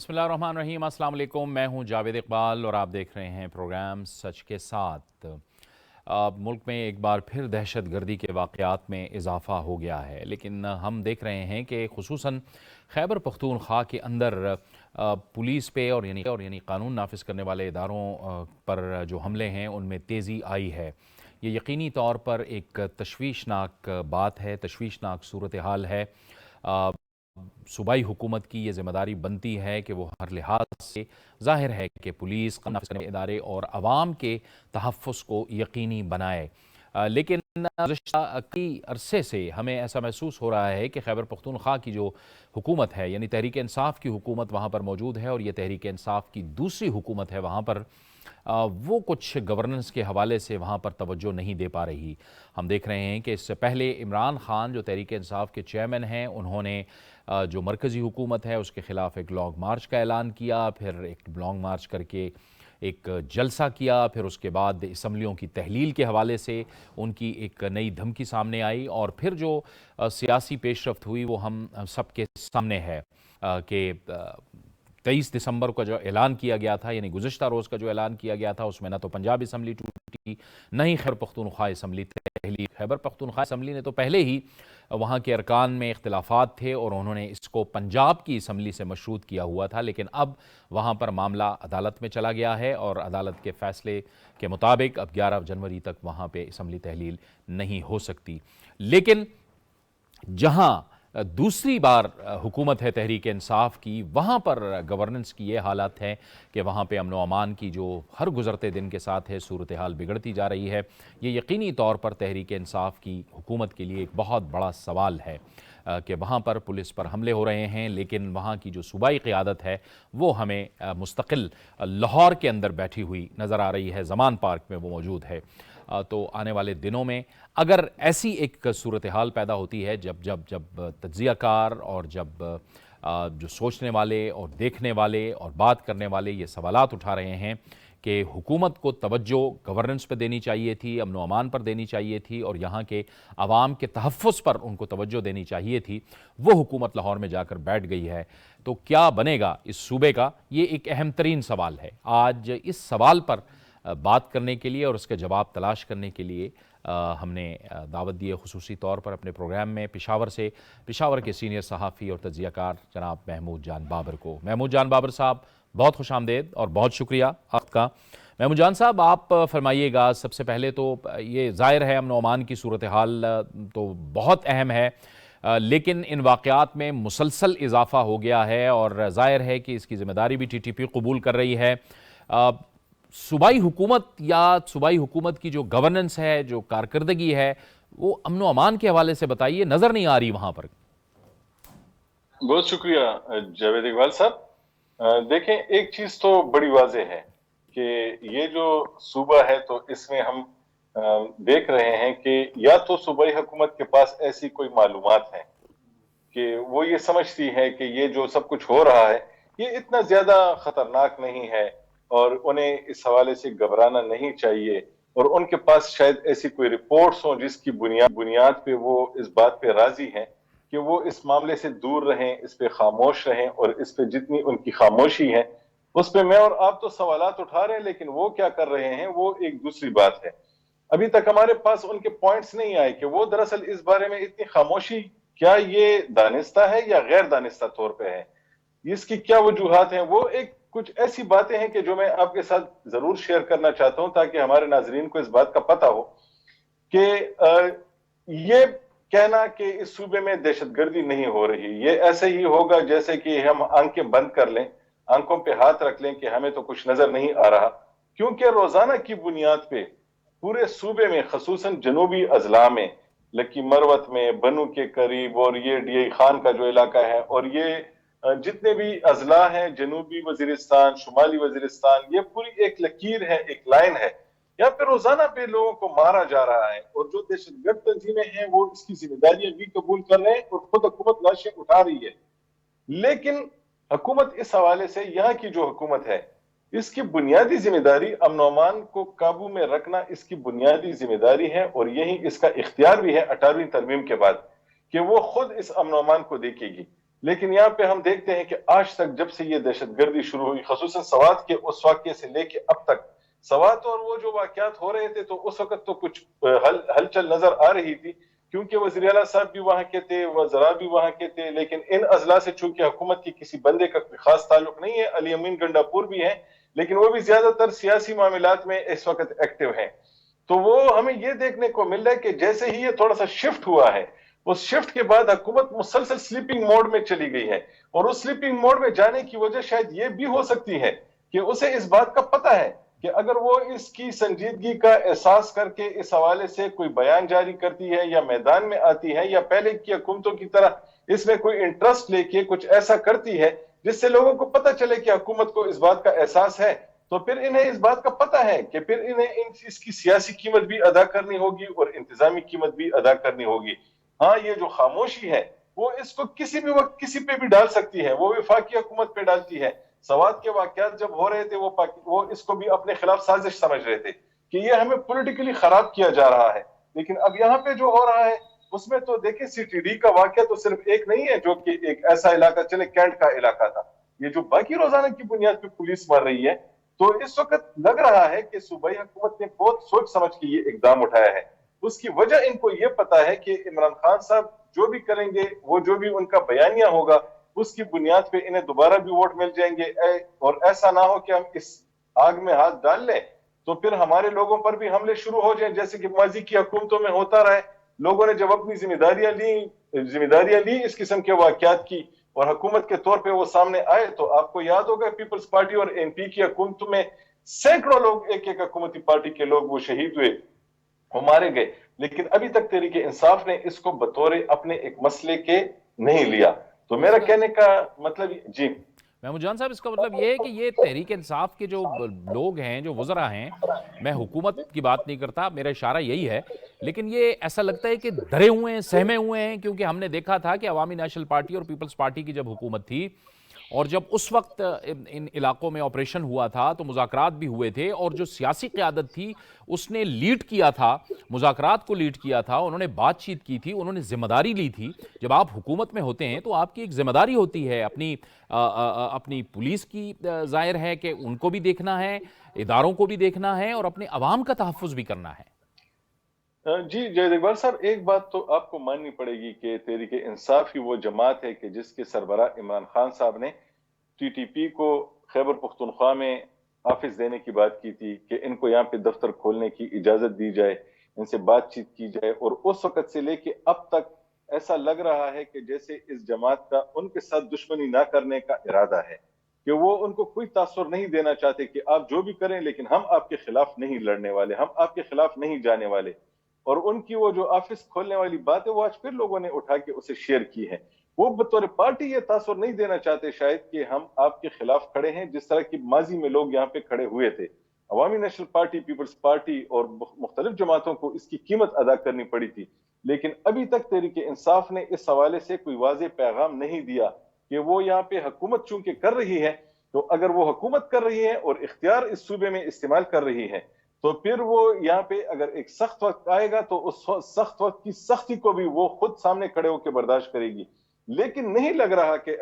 بسم اللہ الرحمن الرحیم۔ السلام علیکم، میں ہوں جاوید اقبال اور آپ دیکھ رہے ہیں پروگرام سچ کے ساتھ۔ ملک میں ایک بار پھر دہشت گردی کے واقعات میں اضافہ ہو گیا ہے، لیکن ہم دیکھ رہے ہیں کہ خصوصاً خیبر پختونخوا کے اندر پولیس پہ اور یعنی قانون نافذ کرنے والے اداروں پر جو حملے ہیں ان میں تیزی آئی ہے۔ یہ یقینی طور پر ایک تشویشناک بات ہے، تشویشناک صورتحال ہے۔ صوبائی حکومت کی یہ ذمہ داری بنتی ہے کہ وہ ہر لحاظ سے ظاہر ہے کہ پولیس، قانون نافذ کرنے والے ادارے اور عوام کے تحفظ کو یقینی بنائے، لیکن گزشتہ کئی عرصے سے ہمیں ایسا محسوس ہو رہا ہے کہ خیبر پختونخوا کی جو حکومت ہے، یعنی تحریک انصاف کی حکومت وہاں پر موجود ہے، اور یہ تحریک انصاف کی دوسری حکومت ہے وہاں پر، وہ کچھ گورننس کے حوالے سے وہاں پر توجہ نہیں دے پا رہی۔ ہم دیکھ رہے ہیں کہ اس سے پہلے عمران خان جو تحریک انصاف کے چیئرمین ہیں، انہوں نے جو مرکزی حکومت ہے اس کے خلاف ایک لانگ مارچ کا اعلان کیا، پھر ایک لانگ مارچ کر کے ایک جلسہ کیا، پھر اس کے بعد اسمبلیوں کی تحلیل کے حوالے سے ان کی ایک نئی دھمکی سامنے آئی، اور پھر جو سیاسی پیش رفت ہوئی وہ ہم سب کے سامنے ہے کہ 23 دسمبر کا جو اعلان کیا گیا تھا، یعنی گزشتہ روز کا جو اعلان کیا گیا تھا، اس میں نہ تو پنجاب اسمبلی ٹوٹی، نہ ہی خیبر پختونخوا اسمبلی تحلیل۔ خیبر پختونخوا اسمبلی نے تو پہلے ہی وہاں کے ارکان میں اختلافات تھے اور انہوں نے اس کو پنجاب کی اسمبلی سے مشروط کیا ہوا تھا، لیکن اب وہاں پر معاملہ عدالت میں چلا گیا ہے، اور عدالت کے فیصلے کے مطابق اب 11 جنوری تک وہاں پہ اسمبلی تحلیل نہیں ہو سکتی۔ لیکن جہاں دوسری بار حکومت ہے تحریک انصاف کی، وہاں پر گورننس کی یہ حالت ہے کہ وہاں پہ امن و امان کی جو ہر گزرتے دن کے ساتھ ہے صورتحال بگڑتی جا رہی ہے۔ یہ یقینی طور پر تحریک انصاف کی حکومت کے لیے ایک بہت بڑا سوال ہے کہ وہاں پر پولیس پر حملے ہو رہے ہیں، لیکن وہاں کی جو صوبائی قیادت ہے وہ ہمیں مستقل لاہور کے اندر بیٹھی ہوئی نظر آ رہی ہے، زمان پارک میں وہ موجود ہے۔ تو آنے والے دنوں میں اگر ایسی ایک صورتحال پیدا ہوتی ہے جب تجزیہ کار اور جب جو سوچنے والے اور دیکھنے والے اور بات کرنے والے یہ سوالات اٹھا رہے ہیں کہ حکومت کو توجہ گورننس پہ دینی چاہیے تھی، امن و امان پر دینی چاہیے تھی، اور یہاں کے عوام کے تحفظ پر ان کو توجہ دینی چاہیے تھی، وہ حکومت لاہور میں جا کر بیٹھ گئی ہے، تو کیا بنے گا اس صوبے کا؟ یہ ایک اہم ترین سوال ہے۔ آج اس سوال پر بات کرنے کے لیے اور اس کے جواب تلاش کرنے کے لیے ہم نے دعوت دی ہے خصوصی طور پر اپنے پروگرام میں پشاور کے سینئر صحافی اور تجزیہ کار جناب محمود جان بابر کو۔ محمود جان بابر صاحب، بہت خوش آمدید اور بہت شکریہ آپ کا۔ محمود جان صاحب، آپ فرمائیے گا، سب سے پہلے تو یہ ظاہر ہے امن و امان کی صورتحال تو بہت اہم ہے، لیکن ان واقعات میں مسلسل اضافہ ہو گیا ہے، اور ظاہر ہے کہ اس کی ذمہ داری بھی ٹی ٹی پی قبول کر رہی ہے۔ صوبائی حکومت کی جو گورننس ہے، جو کارکردگی ہے، وہ امن و امان کے حوالے سے بتائیے، نظر نہیں آ رہی وہاں پر۔ بہت شکریہ جاوید اقبال صاحب۔ دیکھیں، ایک چیز تو بڑی واضح ہے کہ یہ جو صوبہ ہے تو اس میں ہم دیکھ رہے ہیں کہ یا تو صوبائی حکومت کے پاس ایسی کوئی معلومات ہیں کہ وہ یہ سمجھتی ہے کہ یہ جو سب کچھ ہو رہا ہے یہ اتنا زیادہ خطرناک نہیں ہے اور انہیں اس حوالے سے گھبرانا نہیں چاہیے، اور ان کے پاس شاید ایسی کوئی رپورٹس ہوں جس کی بنیاد پہ وہ اس بات پہ راضی ہیں کہ وہ اس معاملے سے دور رہیں، اس پہ خاموش رہیں، اور اس پہ جتنی ان کی خاموشی ہے اس پہ میں اور آپ تو سوالات اٹھا رہے ہیں، لیکن وہ کیا کر رہے ہیں وہ ایک دوسری بات ہے۔ ابھی تک ہمارے پاس ان کے پوائنٹس نہیں آئے کہ وہ دراصل اس بارے میں اتنی خاموشی کیا یہ دانستہ ہے یا غیر دانستہ طور پہ ہے، اس کی کیا وجوہات ہیں۔ وہ ایک کچھ ایسی باتیں ہیں کہ جو میں آپ کے ساتھ ضرور شیئر کرنا چاہتا ہوں تاکہ ہمارے ناظرین کو اس بات کا پتہ ہو کہ یہ کہنا کہ اس صوبے میں دہشت گردی نہیں ہو رہی، یہ ایسے ہی ہوگا جیسے کہ ہم آنکھیں بند کر لیں، آنکھوں پہ ہاتھ رکھ لیں کہ ہمیں تو کچھ نظر نہیں آ رہا، کیونکہ روزانہ کی بنیاد پہ پورے صوبے میں خصوصاً جنوبی اضلاع میں، لکی مروت میں، بنو کے قریب، اور یہ ڈی ای خان کا جو علاقہ ہے، اور یہ جتنے بھی اضلاع ہیں، جنوبی وزیرستان، شمالی وزیرستان، یہ پوری ایک لکیر ہے، ایک لائن ہے، یہاں پہ روزانہ پہ لوگوں کو مارا جا رہا ہے، اور جو دہشت گرد تنظیمیں ہیں وہ اس کی ذمہ داریاں بھی قبول کر رہے ہیں اور خود حکومت لاشیں اٹھا رہی ہے۔ لیکن حکومت اس حوالے سے، یہاں کی جو حکومت ہے، اس کی بنیادی ذمہ داری امن و امان کو قابو میں رکھنا اس کی بنیادی ذمہ داری ہے، اور یہی اس کا اختیار بھی ہے 18ویں ترمیم کے بعد کہ وہ خود اس امن و امان کو دیکھے گی۔ لیکن یہاں پہ ہم دیکھتے ہیں کہ آج تک جب سے یہ دہشت گردی شروع ہوئی، خصوصاً سوات کے اس واقعے سے لے کے اب تک، سوات اور وہ جو واقعات ہو رہے تھے تو اس وقت تو کچھ ہلچل نظر آ رہی تھی، کیونکہ وزیر اعلیٰ صاحب بھی وہاں کے تھے، وزراء بھی وہاں کے تھے، لیکن ان اضلاع سے چونکہ حکومت کی کسی بندے کا کوئی خاص تعلق نہیں ہے، علی امین گنڈا پور بھی ہیں، لیکن وہ بھی زیادہ تر سیاسی معاملات میں اس وقت ایکٹیو ہیں۔ تو وہ ہمیں یہ دیکھنے کو مل رہا ہے کہ جیسے ہی یہ تھوڑا سا شفٹ ہوا ہے، اس شفٹ کے بعد حکومت مسلسل سلیپنگ موڈ میں چلی گئی ہے، اور اس سلیپنگ موڈ میں جانے کی وجہ شاید یہ بھی ہو سکتی ہے کہ اسے اس بات کا پتہ ہے کہ اگر وہ اس کی سنجیدگی کا احساس کر کے اس حوالے سے کوئی بیان جاری کرتی ہے یا میدان میں آتی ہے یا پہلے کی حکومتوں کی طرح اس میں کوئی انٹرسٹ لے کے کچھ ایسا کرتی ہے جس سے لوگوں کو پتہ چلے کہ حکومت کو اس بات کا احساس ہے، تو پھر انہیں اس بات کا پتہ ہے کہ پھر انہیں اس کی سیاسی قیمت بھی ادا کرنی ہوگی اور انتظامی قیمت بھی ادا کرنی ہوگی۔ ہاں، یہ جو خاموشی ہے وہ اس کو کسی بھی وقت کسی پہ بھی ڈال سکتی ہے، وہ وفاقی حکومت پہ ڈالتی ہے۔ سوات کے واقعات جب ہو رہے تھے وہ اس کو بھی اپنے خلاف سازش سمجھ رہے تھے کہ یہ ہمیں پولیٹیکلی خراب کیا جا رہا ہے، لیکن اب یہاں پہ جو ہو رہا ہے اس میں تو دیکھیں سی ٹی ڈی کا واقعہ تو صرف ایک نہیں ہے جو کہ ایک ایسا علاقہ چلے کینٹ کا علاقہ تھا، یہ جو باقی روزانہ کی بنیاد پہ پولیس مار رہی ہے، تو اس وقت لگ رہا ہے کہ صوبائی حکومت نے بہت سوچ سمجھ کے یہ اقدام اٹھایا ہے۔ اس کی وجہ ان کو یہ پتا ہے کہ عمران خان صاحب جو بھی کریں گے، وہ جو بھی ان کا بیانیہ ہوگا، اس کی بنیاد پہ انہیں دوبارہ بھی ووٹ مل جائیں گے، اور ایسا نہ ہو کہ ہم اس آگ میں ہاتھ ڈال لیں تو پھر ہمارے لوگوں پر بھی حملے شروع ہو جائیں، جیسے کہ ماضی کی حکومتوں میں ہوتا رہا ہے۔ لوگوں نے جب اپنی ذمہ داریاں لی اس قسم کے واقعات کی اور حکومت کے طور پہ وہ سامنے آئے، تو آپ کو یاد ہوگا پیپلز پارٹی اور این پی کی حکومتوں میں سینکڑوں لوگ، ایک ایک حکومتی پارٹی کے لوگ وہ شہید ہوئے، وہ مارے گئے، لیکن ابھی تک تحریک انصاف نے اس کو بطور اپنے ایک مسئلے کے نہیں لیا۔ تو میرا کہنے کا مطلب جی محمود جان صاحب، اس کا مطلب یہ ہے کہ یہ تحریک انصاف کے جو لوگ ہیں، جو وزراء ہیں، میں حکومت کی بات نہیں کرتا، میرا اشارہ یہی ہے، لیکن یہ ایسا لگتا ہے کہ ڈرے ہوئے ہیں، سہمے ہوئے ہیں، کیونکہ ہم نے دیکھا تھا کہ عوامی نیشنل پارٹی اور پیپلز پارٹی کی جب حکومت تھی اور جب اس وقت ان علاقوں میں آپریشن ہوا تھا تو مذاکرات بھی ہوئے تھے، اور جو سیاسی قیادت تھی اس نے لیڈ کیا تھا، مذاکرات کو لیڈ کیا تھا، انہوں نے بات چیت کی تھی، انہوں نے ذمہ داری لی تھی۔ جب آپ حکومت میں ہوتے ہیں تو آپ کی ایک ذمہ داری ہوتی ہے، اپنی پولیس کی ظاہر ہے کہ ان کو بھی دیکھنا ہے، اداروں کو بھی دیکھنا ہے، اور اپنے عوام کا تحفظ بھی کرنا ہے۔ جی جید اقبال صاحب، ایک بات تو آپ کو ماننی پڑے گی کہ تحریک انصاف ہی وہ جماعت ہے کہ جس کے سربراہ عمران خان صاحب نے ٹی ٹی پی کو خیبر پختونخوا میں آفس دینے کی بات کی تھی کہ ان کو یہاں پہ دفتر کھولنے کی اجازت دی جائے، ان سے بات چیت کی جائے، اور اس وقت سے لے کے اب تک ایسا لگ رہا ہے کہ جیسے اس جماعت کا ان کے ساتھ دشمنی نہ کرنے کا ارادہ ہے، کہ وہ ان کو کوئی تاثر نہیں دینا چاہتے کہ آپ جو بھی کریں لیکن ہم آپ کے خلاف نہیں لڑنے والے، ہم آپ کے خلاف نہیں جانے والے۔ اور ان کی وہ جو آفس کھولنے والی بات ہے وہ آج پھر لوگوں نے اٹھا کے اسے شیئر کی ہے۔ وہ بطور پارٹی یہ تاثر نہیں دینا چاہتے شاید کہ ہم آپ کے خلاف کھڑے ہیں، جس طرح کی ماضی میں لوگ یہاں پہ کھڑے ہوئے تھے۔ عوامی نیشنل پارٹی، پیپلز پارٹی اور مختلف جماعتوں کو اس کی قیمت ادا کرنی پڑی تھی، لیکن ابھی تک تحریک انصاف نے اس حوالے سے کوئی واضح پیغام نہیں دیا کہ وہ یہاں پہ حکومت چونکہ کر رہی ہے، تو اگر وہ حکومت کر رہی ہے اور اختیار اس صوبے میں استعمال کر رہی ہے، تو پھر وہ یہاں پہ اگر ایک سخت وقت آئے گا تو اس سخت وقت کی سختی کو بھی وہ خود سامنے کھڑے ہو کے برداشت کرے گی۔ لیکن نہیں لگ رہا کہ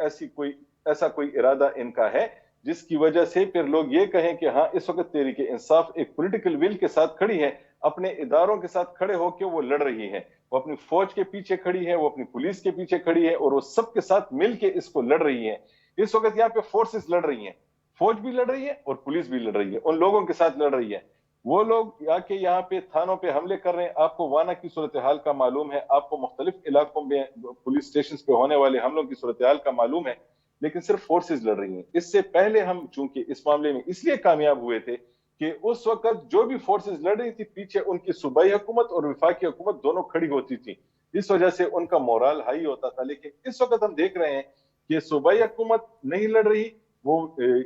ایسا کوئی ارادہ ان کا ہے جس کی وجہ سے پھر لوگ یہ کہیں کہ ہاں اس وقت تحریک انصاف ایک پولیٹیکل ول کے ساتھ کھڑی ہے، اپنے اداروں کے ساتھ کھڑے ہو کے وہ لڑ رہی ہے، وہ اپنی فوج کے پیچھے کھڑی ہے، وہ اپنی پولیس کے پیچھے کھڑی ہے، اور وہ سب کے ساتھ مل کے اس کو لڑ رہی ہے۔ اس وقت یہاں پہ فورسز لڑ رہی ہیں، فوج بھی لڑ رہی ہے اور پولیس بھی لڑ رہی ہے، ان لوگوں کے ساتھ لڑ رہی ہے۔ وہ لوگ آ کے یہاں پہ تھانوں پہ حملے کر رہے ہیں، آپ کو وانا کی صورتحال کا معلوم ہے، آپ کو مختلف علاقوں میں پولیس سٹیشنز پہ ہونے والے حملوں کی صورتحال کا معلوم ہے، لیکن صرف فورسز لڑ رہی ہیں۔ اس سے پہلے ہم چونکہ اس معاملے میں اس لیے کامیاب ہوئے تھے کہ اس وقت جو بھی فورسز لڑ رہی تھی پیچھے ان کی صوبائی حکومت اور وفاقی حکومت دونوں کھڑی ہوتی تھی، اس وجہ سے ان کا مورال ہائی ہوتا تھا۔ لیکن اس وقت ہم دیکھ رہے ہیں کہ صوبائی حکومت نہیں لڑ رہی، وہ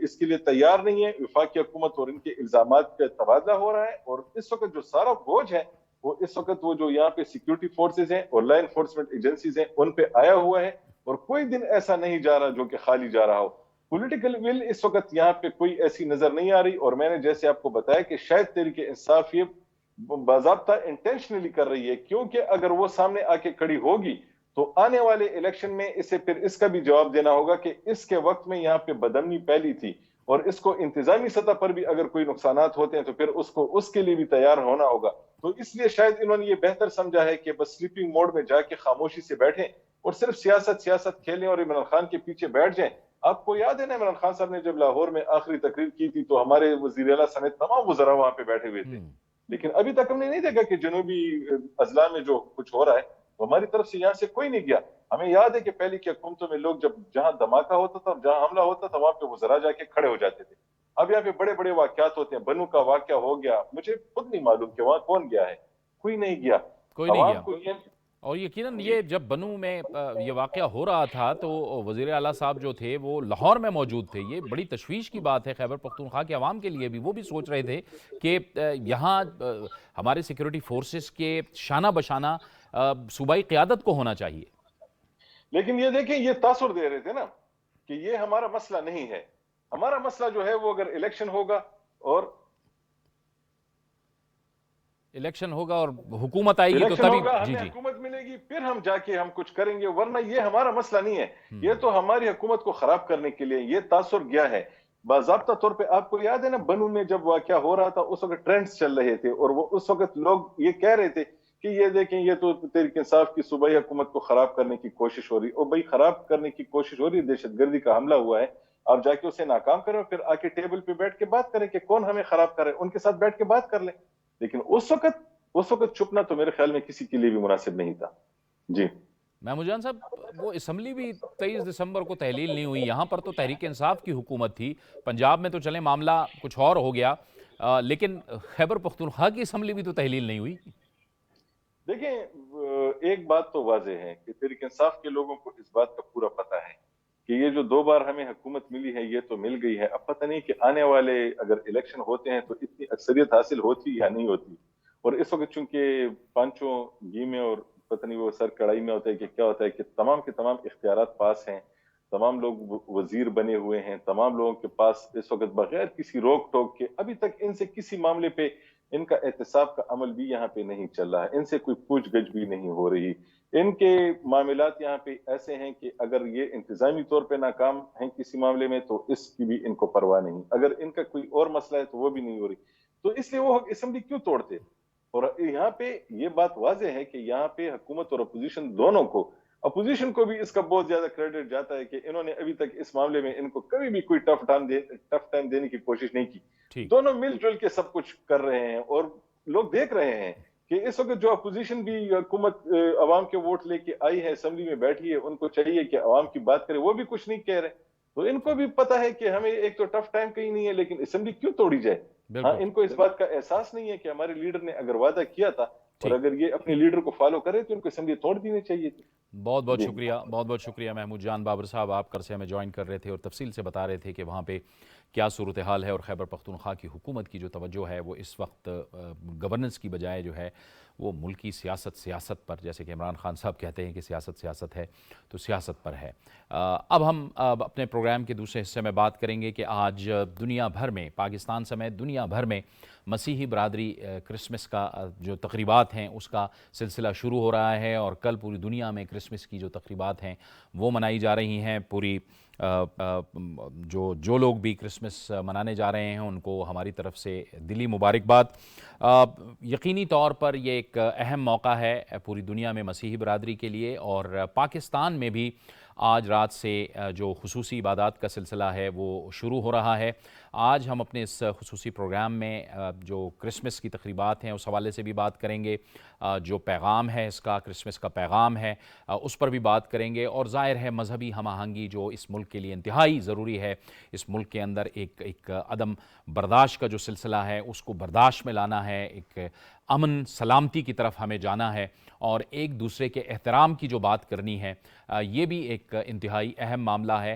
اس کے لیے تیار نہیں ہے، وفاقی حکومت اور ان کے الزامات کا تبادلہ ہو رہا ہے، اور اس وقت جو سارا بوجھ ہے وہ اس وقت وہ جو یہاں پہ سیکیورٹی فورسز ہیں اور لا انفورسمنٹ ایجنسیز ہیں ان پہ آیا ہوا ہے، اور کوئی دن ایسا نہیں جا رہا جو کہ خالی جا رہا ہو۔ پولیٹیکل ول اس وقت یہاں پہ کوئی ایسی نظر نہیں آ رہی، اور میں نے جیسے آپ کو بتایا کہ شاید تحریک انصاف یہ باضابطہ انٹینشنلی کر رہی ہے، کیونکہ اگر وہ سامنے آ کے کھڑی ہوگی تو آنے والے الیکشن میں اسے پھر اس کا بھی جواب دینا ہوگا کہ اس کے وقت میں یہاں پہ بدامنی پھیلی تھی، اور اس کو انتظامی سطح پر بھی اگر کوئی نقصانات ہوتے ہیں تو پھر اس کے لیے بھی تیار ہونا ہوگا۔ تو اس لیے شاید انہوں نے یہ بہتر سمجھا ہے کہ بس سلیپنگ موڈ میں جا کے خاموشی سے بیٹھیں اور صرف سیاست کھیلیں اور عمران خان کے پیچھے بیٹھ جائیں۔ آپ کو یاد ہے نا عمران خان صاحب نے جب لاہور میں آخری تقریر کی تھی تو ہمارے وزیر اعلیٰ سمیت تمام وزراء وہاں پہ بیٹھے ہوئے تھے، لیکن ابھی تک ہم نے نہیں دیکھا کہ جنوبی اضلاع میں جو کچھ ہو رہا ہے ہماری طرف سے یہاں سے کوئی نہیں گیا۔ ہمیں یاد ہے کہ پہلے کی حکومتوں میں لوگ جہاں دھماکہ ہوتا تھا اور جہاں حملہ ہوتا تھا وہاں پہ وزراء جا کے کھڑے ہو جاتے تھے۔ اب یہاں پہ بڑے بڑے واقعات ہوتے ہیں، بنو کا واقعہ ہو گیا، مجھے خود نہیں معلوم کہ وہاں کون گیا ہے، کوئی نہیں گیا۔ کوئی نہیں عوام گیا۔ کو یہ اور یقیناً یہ جب بنو میں یہ واقعہ ہو رہا تھا تو وزیر اعلیٰ صاحب جو تھے وہ لاہور میں موجود تھے۔ یہ بڑی تشویش کی بات ہے خیبر پختونخوا کے عوام کے لیے بھی، وہ بھی سوچ رہے تھے کہ یہاں ہمارے سیکیورٹی فورسز کے شانہ بشانہ صوبائی قیادت کو ہونا چاہیے۔ لیکن یہ دیکھیں یہ تاثر دے رہے تھے نا کہ یہ ہمارا مسئلہ نہیں ہے، ہمارا مسئلہ جو ہے وہ اگر الیکشن ہوگا اور حکومت آئے گی تو الیکشن تبھی ہوگا، جی ہمیں جی حکومت ملے گی، پھر ہم جا کے ہم کچھ کریں گے، ورنہ یہ ہمارا مسئلہ نہیں ہے۔ یہ تو ہماری حکومت کو خراب کرنے کے لیے یہ تاثر گیا ہے باضابطہ طور پہ۔ آپ کو یاد ہے نا بنو میں جب واقعہ ہو رہا تھا اس وقت ٹرینڈز چل رہے تھے اور وہ اس وقت لوگ یہ کہہ رہے تھے کہ یہ دیکھیں یہ تو تحریک انصاف کی صوبائی حکومت کو خراب کرنے کی کوشش ہو رہی، اور بھائی خراب کرنے کی کوشش ہو رہی، دہشت گردی کا حملہ ہوا ہے، آپ جا کے اسے ناکام کریں اور پھر آ کے ٹیبل پہ بیٹھ کے بات کریں کہ کون ہمیں خراب کر رہے، ان کے ساتھ بیٹھ کے بات کر لیں۔ لیکن اس وقت چھپنا تو میرے خیال میں کسی کے لیے بھی مناسب نہیں تھا۔ جی محمود جان صاحب، وہ اسمبلی بھی 23 دسمبر کو تحلیل نہیں ہوئی، یہاں پر تو تحریک انصاف کی حکومت تھی، پنجاب میں تو چلیں معاملہ کچھ اور ہو گیا، لیکن خیبر پختونخوا کی اسمبلی بھی تو تحلیل نہیں ہوئی۔ دیکھیں ایک بات تو واضح ہے کہ تحریک انصاف کے لوگوں کو اس بات کا پورا پتہ ہے کہ یہ جو 2 بار ہمیں حکومت ملی ہے یہ تو مل گئی ہے، اب پتہ نہیں کہ آنے والے اگر الیکشن ہوتے ہیں تو اتنی اکثریت حاصل ہوتی یا نہیں ہوتی۔ اور اس وقت چونکہ پانچوں گھی میں اور پتہ نہیں وہ سر کڑائی میں ہوتا ہے کہ کیا ہوتا ہے کہ تمام کے تمام اختیارات پاس ہیں، تمام لوگ وزیر بنے ہوئے ہیں، تمام لوگوں کے پاس اس وقت بغیر کسی روک ٹوک کے ابھی تک ان سے کسی معاملے پہ ان کا احتساب کا عمل بھی یہاں پہ نہیں چل رہا ہے، ان سے کوئی پوچھ گچھ بھی نہیں ہو رہی۔ ان کے معاملات یہاں پہ ایسے ہیں کہ اگر یہ انتظامی طور پہ ناکام ہیں کسی معاملے میں تو اس کی بھی ان کو پرواہ نہیں، اگر ان کا کوئی اور مسئلہ ہے تو وہ بھی نہیں ہو رہی، تو اس لیے وہ اسمبلی کیوں توڑتے؟ اور یہاں پہ یہ بات واضح ہے کہ یہاں پہ حکومت اور اپوزیشن دونوں کو، اپوزیشن کو بھی اس کا بہت زیادہ کریڈٹ جاتا ہے کہ انہوں نے ابھی تک اس معاملے میں ان کو کبھی بھی کوئی ٹف ٹائم دینے کی کوشش نہیں کی، ٹھیک۔ دونوں مل جل کے سب کچھ کر رہے ہیں۔ اور لوگ دیکھ رہے ہیں کہ اس وقت جو اپوزیشن بھی حکومت عوام کے ووٹ لے کے آئی ہے اسمبلی میں بیٹھی ہے، ان کو چاہیے کہ عوام کی بات کرے، وہ بھی کچھ نہیں کہہ رہے، تو ان کو بھی پتا ہے کہ ہمیں ایک تو ٹف ٹائم کہیں نہیں ہے لیکن اسمبلی کیوں توڑی جائے۔ ہاں، بالکل ان کو اس بات کا احساس نہیں ہے کہ ہمارے لیڈر نے اگر وعدہ کیا تھا اور ٹھیک۔ اگر یہ اپنے لیڈر کو فالو کرے تو ان کو اسمبلی توڑ دینی چاہیے تھی۔ بہت بہت جی شکریہ، بہت بہت شکریہ محمود جان بابر صاحب، آپ کر سے ہمیں جوائن کر رہے تھے اور تفصیل سے بتا رہے تھے کہ وہاں پہ کیا صورتحال ہے، اور خیبر پختونخوا کی حکومت کی جو توجہ ہے وہ اس وقت گورننس کی بجائے جو ہے وہ ملکی سیاست پر، جیسے کہ عمران خان صاحب کہتے ہیں کہ سیاست ہے تو سیاست پر ہے۔ اب ہم اپنے پروگرام کے دوسرے حصے میں بات کریں گے کہ آج دنیا بھر میں، پاکستان سمیت دنیا بھر میں مسیحی برادری کرسمس کا جو تقریبات ہیں اس کا سلسلہ شروع ہو رہا ہے، اور کل پوری دنیا میں کرسمس کی جو تقریبات ہیں وہ منائی جا رہی ہیں۔ پوری جو لوگ بھی کرسمس منانے جا رہے ہیں ان کو ہماری طرف سے دلی مبارکباد۔ یقینی طور پر یہ ایک اہم موقع ہے پوری دنیا میں مسیحی برادری کے لیے، اور پاکستان میں بھی آج رات سے جو خصوصی عبادات کا سلسلہ ہے وہ شروع ہو رہا ہے۔ آج ہم اپنے اس خصوصی پروگرام میں جو کرسمس کی تقریبات ہیں اس حوالے سے بھی بات کریں گے، جو پیغام ہے اس کا، کرسمس کا پیغام ہے اس پر بھی بات کریں گے، اور ظاہر ہے مذہبی ہم آہنگی جو اس ملک کے لیے انتہائی ضروری ہے، اس ملک کے اندر ایک عدم برداشت کا جو سلسلہ ہے اس کو برداشت میں لانا ہے، ایک امن سلامتی کی طرف ہمیں جانا ہے، اور ایک دوسرے کے احترام کی جو بات کرنی ہے، یہ بھی ایک انتہائی اہم معاملہ ہے۔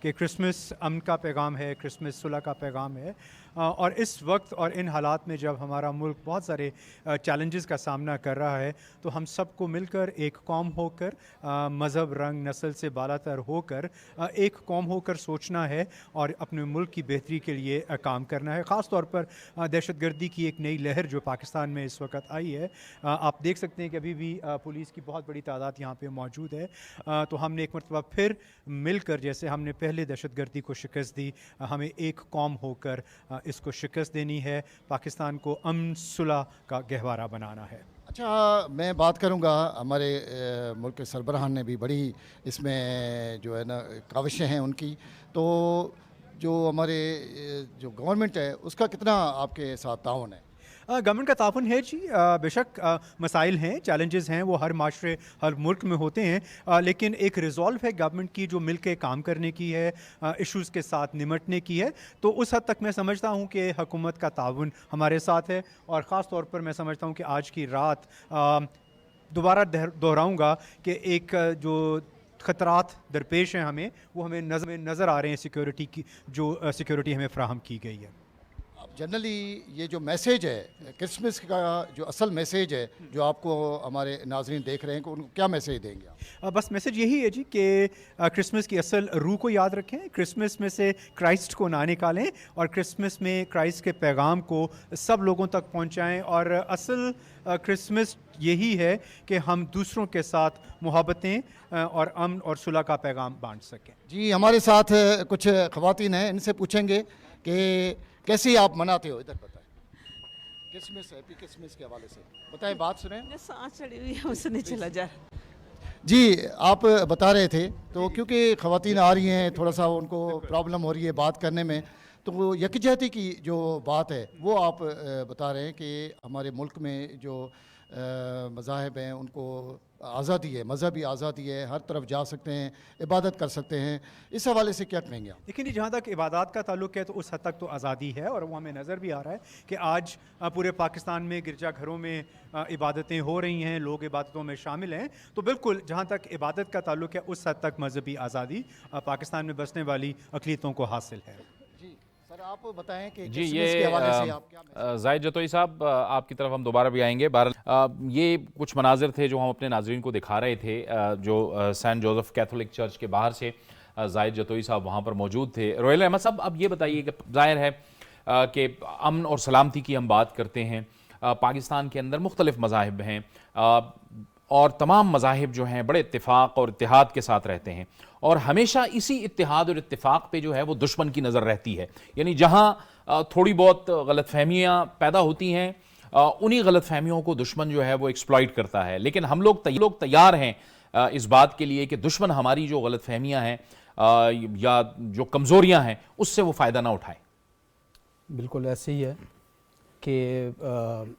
کہ کرسمس امن کا پیغام ہے, کرسمس صلح کا پیغام ہے, اور اس وقت اور ان حالات میں جب ہمارا ملک بہت سارے چیلنجز کا سامنا کر رہا ہے, تو ہم سب کو مل کر ایک قوم ہو کر, مذہب رنگ نسل سے بالاتر ہو کر ایک قوم ہو کر سوچنا ہے اور اپنے ملک کی بہتری کے لیے کام کرنا ہے. خاص طور پر دہشت گردی کی ایک نئی لہر جو پاکستان میں اس وقت آئی ہے, آپ دیکھ سکتے ہیں کہ ابھی بھی پولیس کی بہت بڑی تعداد یہاں پہ موجود ہے, تو ہم نے ایک مرتبہ پھر مل کر, جیسے ہم نے پہلے دہشت گردی کو شکست دی, ہمیں ایک قوم ہو کر اس کو شکست دینی ہے, پاکستان کو امن صلح کا گہوارہ بنانا ہے. اچھا, میں بات کروں گا, ہمارے ملک کے سربراہان نے بھی بڑی اس میں جو ہے نا کاوشیں ہیں ان کی, تو جو ہمارے جو گورنمنٹ ہے اس کا کتنا آپ کے ساتھ تعاون ہے؟ گورنمنٹ کا تعاون ہے جی, بے شک مسائل ہیں, چیلنجز ہیں, وہ ہر معاشرے ہر ملک میں ہوتے ہیں, لیکن ایک ریزولو ہے گورنمنٹ کی جو مل کے کام کرنے کی ہے, ایشوز کے ساتھ نمٹنے کی ہے. تو اس حد تک میں سمجھتا ہوں کہ حکومت کا تعاون ہمارے ساتھ ہے, اور خاص طور پر میں سمجھتا ہوں کہ آج کی رات دوبارہ دہراؤں گا کہ ایک جو خطرات درپیش ہیں ہمیں, وہ ہمیں نظر آ رہے ہیں سیکیورٹی کی, جو سیکیورٹی ہمیں فراہم کی گئی ہے. جنرلی یہ جو میسیج ہے کرسمس کا, جو اصل میسیج ہے جو آپ کو ہمارے ناظرین دیکھ رہے ہیں, کہ ان کو کیا میسیج دیں گے آپ؟ بس میسیج یہی ہے جی کہ کرسمس کی اصل روح کو یاد رکھیں, کرسمس میں سے کرائسٹ کو نہ نکالیں, اور کرسمس میں کرائسٹ کے پیغام کو سب لوگوں تک پہنچائیں. اور اصل کرسمس یہی ہے کہ ہم دوسروں کے ساتھ محبتیں اور امن اور صلح کا پیغام بانٹ سکیں. جی, ہمارے ساتھ کچھ خواتین ہیں, ان سے پوچھیں گے کہ کیسے آپ مناتے ہو, ادھر بتائیں, کرسمس, ہیپی کرسمس کے حوالے سے بتائیں, بات سنیں. سانس چڑھی ہوئی ہے, اسے نہیں چلا جا. جی, آپ بتا رہے تھے, تو کیونکہ خواتین آ رہی ہیں, تھوڑا سا ان کو پرابلم ہو رہی ہے بات کرنے میں, تو یکجہتی کی جو بات ہے وہ آپ بتا رہے ہیں کہ ہمارے ملک میں جو مذاہب ہیں ان کو آزادی ہے, مذہبی آزادی ہے, ہر طرف جا سکتے ہیں, عبادت کر سکتے ہیں. اس حوالے سے کیا کہیں گے آپ؟ لیکن جہاں تک عبادات کا تعلق ہے تو اس حد تک تو آزادی ہے, اور وہ ہمیں نظر بھی آ رہا ہے کہ آج پورے پاکستان میں گرجا گھروں میں عبادتیں ہو رہی ہیں, لوگ عبادتوں میں شامل ہیں. تو بالکل جہاں تک عبادت کا تعلق ہے اس حد تک مذہبی آزادی پاکستان میں بسنے والی اقلیتوں کو حاصل ہے. جی سر, آپ بتائیں کہ جی, کرسمس کے حوالے سے آپ کیا زاہد جتوئی صاحب, آپ کی طرف ہم دوبارہ بھی آئیں گے. یہ کچھ مناظر تھے جو ہم اپنے ناظرین کو دکھا رہے تھے, جو سینٹ جوزف کیتھولک چرچ کے باہر سے زاہد جتوئی صاحب وہاں پر موجود تھے. روہیل احمد صاحب, اب یہ بتائیے کہ ظاہر ہے کہ امن اور سلامتی کی ہم بات کرتے ہیں, پاکستان کے اندر مختلف مذاہب ہیں, اور تمام مذاہب جو ہیں بڑے اتفاق اور اتحاد کے ساتھ رہتے ہیں, اور ہمیشہ اسی اتحاد اور اتفاق پہ جو ہے وہ دشمن کی نظر رہتی ہے. یعنی جہاں تھوڑی بہت غلط فہمیاں پیدا ہوتی ہیں, انہی غلط فہمیوں کو دشمن جو ہے وہ ایکسپلائٹ کرتا ہے. لیکن ہم لوگ تیار ہیں اس بات کے لیے کہ دشمن ہماری جو غلط فہمیاں ہیں یا جو کمزوریاں ہیں اس سے وہ فائدہ نہ اٹھائیں. بالکل ایسے ہی ہے کہ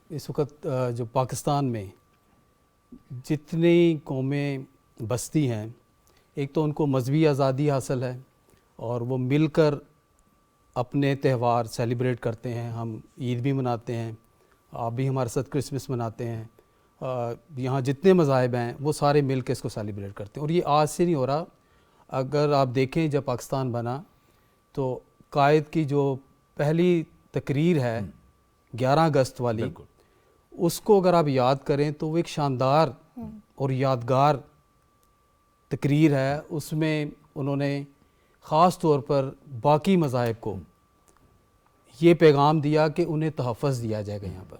اس وقت جو پاکستان میں جتنی قومیں بستی ہیں, ایک تو ان کو مذہبی آزادی حاصل ہے, اور وہ مل کر اپنے تہوار سیلیبریٹ کرتے ہیں. ہم عید بھی مناتے ہیں, آپ بھی ہمارے ساتھ کرسمس مناتے ہیں, یہاں جتنے مذاہب ہیں وہ سارے مل کے اس کو سیلیبریٹ کرتے ہیں. اور یہ آج سے نہیں ہو رہا. اگر آپ دیکھیں جب پاکستان بنا تو قائد کی جو پہلی تقریر ہے 11 اگست والی, اس کو اگر آپ یاد کریں تو وہ ایک شاندار اور یادگار تقریر ہے. اس میں انہوں نے خاص طور پر باقی مذاہب کو یہ پیغام دیا کہ انہیں تحفظ دیا جائے گا یہاں پر.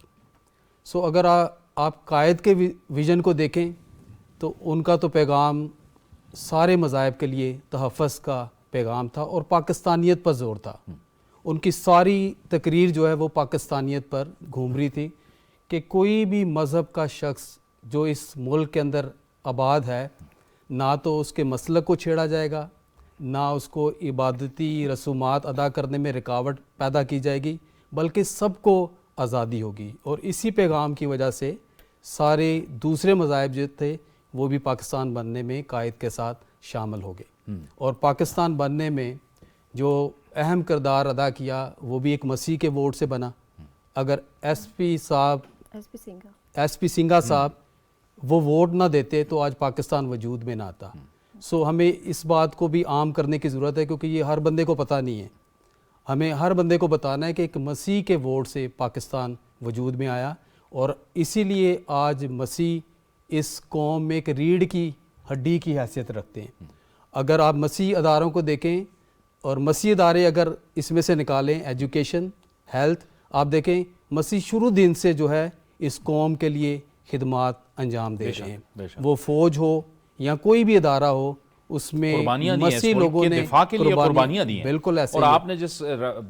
سو اگر آپ قائد کے ویژن کو دیکھیں تو ان کا تو پیغام سارے مذاہب کے لیے تحفظ کا پیغام تھا, اور پاکستانیت پر زور تھا. ان کی ساری تقریر جو ہے وہ پاکستانیت پر گھوم رہی تھی کہ کوئی بھی مذہب کا شخص جو اس ملک کے اندر آباد ہے, نہ تو اس کے مسلک کو چھیڑا جائے گا, نہ اس کو عبادتی رسومات ادا کرنے میں رکاوٹ پیدا کی جائے گی, بلکہ سب کو آزادی ہوگی. اور اسی پیغام کی وجہ سے سارے دوسرے مذاہب جو تھے وہ بھی پاکستان بننے میں قائد کے ساتھ شامل ہو گئے. اور پاکستان بننے میں جو اہم کردار ادا کیا وہ بھی ایک مسیح کے ووٹ سے بنا. اگر ایس پی سنگھا صاحب وہ ووٹ نہ دیتے تو آج پاکستان وجود میں نہ آتا. سو ہمیں اس بات کو بھی عام کرنے کی ضرورت ہے، کیونکہ یہ ہر بندے کو پتہ نہیں ہے. ہمیں ہر بندے کو بتانا ہے کہ ایک مسیح کے ووٹ سے پاکستان وجود میں آیا، اور اسی لیے آج مسیح اس قوم میں ایک ریڑھ کی ہڈی کی حیثیت رکھتے ہیں. اگر آپ مسیح اداروں کو دیکھیں، اور مسیح ادارے اگر اس میں سے نکالیں، ایجوکیشن، ہیلتھ، آپ دیکھیں مسیح شروع دن سے جو ہے اس قوم کے لیے خدمات انجام دے رہے ہیں. وہ فوج ہو یا کوئی بھی ادارہ ہو، اس میں قربانیاں دی ہیں، مسیح اس ملک لوگوں کے نے دفاع کے لیے قربانیاں دی ہیں. بالکل ایسے اور ہی ہے. آپ نے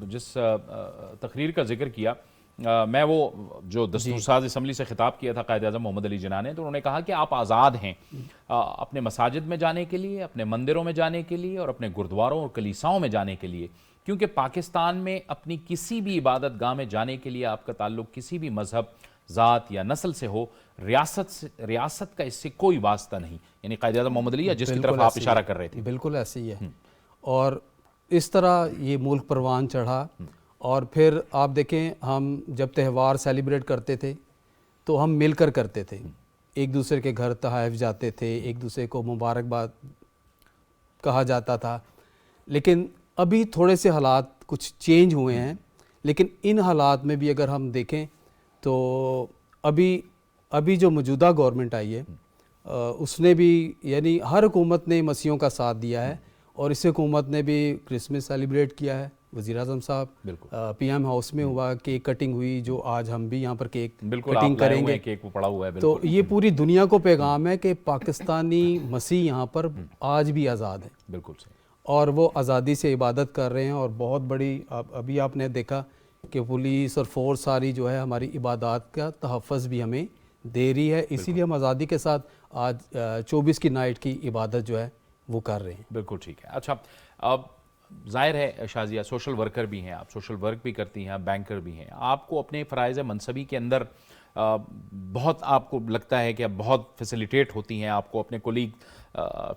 جس تقریر کا ذکر کیا، میں وہ جو دستور ساز اسمبلی سے خطاب کیا تھا قائد اعظم محمد علی جناح نے، تو انہوں نے کہا کہ آپ آزاد ہیں اپنے مساجد میں جانے کے لیے، اپنے مندروں میں جانے کے لیے، اور اپنے گردواروں اور کلیساؤں میں جانے کے لیے، کیونکہ پاکستان میں اپنی کسی بھی عبادت گاہ میں جانے کے لیے آپ کا تعلق کسی بھی مذہب، ذات یا نسل سے ہو، ریاست کا اس سے کوئی واسطہ نہیں. یعنی قائد اعظم محمد علی جس کی طرف آپ اشارہ کر رہے تھے. بالکل ایسے ہی ہے. اور اس طرح یہ ملک پروان چڑھا. اور پھر آپ دیکھیں، ہم جب تہوار سیلیبریٹ کرتے تھے تو ہم مل کر کرتے تھے، ایک دوسرے کے گھر تحائف جاتے تھے، ایک دوسرے کو مبارکباد کہا جاتا تھا. لیکن ابھی تھوڑے سے حالات کچھ چینج ہوئے ہیں، لیکن ان حالات میں بھی اگر ہم دیکھیں تو ابھی جو موجودہ گورنمنٹ آئی ہے اس نے بھی، یعنی ہر حکومت نے مسیحیوں کا ساتھ دیا ہے، اور اس حکومت نے بھی کرسمس سیلیبریٹ کیا ہے. وزیر اعظم صاحب پی ایم ہاؤس میں ہوا، کیک کٹنگ ہوئی، جو آج ہم بھی یہاں پر کیک کٹنگ کریں گے. تو یہ پوری دنیا کو پیغام ہے کہ پاکستانی مسیح یہاں پر آج بھی آزاد ہیں. بالکل صحیح. اور وہ آزادی سے عبادت کر رہے ہیں. اور بہت بڑی، ابھی آپ نے دیکھا کہ پولیس اور فورس ساری جو ہے ہماری عبادات کا تحفظ بھی ہمیں دے رہی ہے. اسی لیے ہم آزادی کے ساتھ آج 24 کی نائٹ کی عبادت جو ہے وہ کر رہے ہیں. بالکل ٹھیک ہے. اچھا، اب ظاہر ہے شازیہ سوشل ورکر بھی ہیں، آپ سوشل ورک بھی کرتی ہیں، آپ بینکر بھی ہیں. آپ کو اپنے فرائض منصبی کے اندر بہت، آپ کو لگتا ہے کہ اب بہت فیسیلیٹیٹ ہوتی ہیں، آپ کو اپنے کولیگ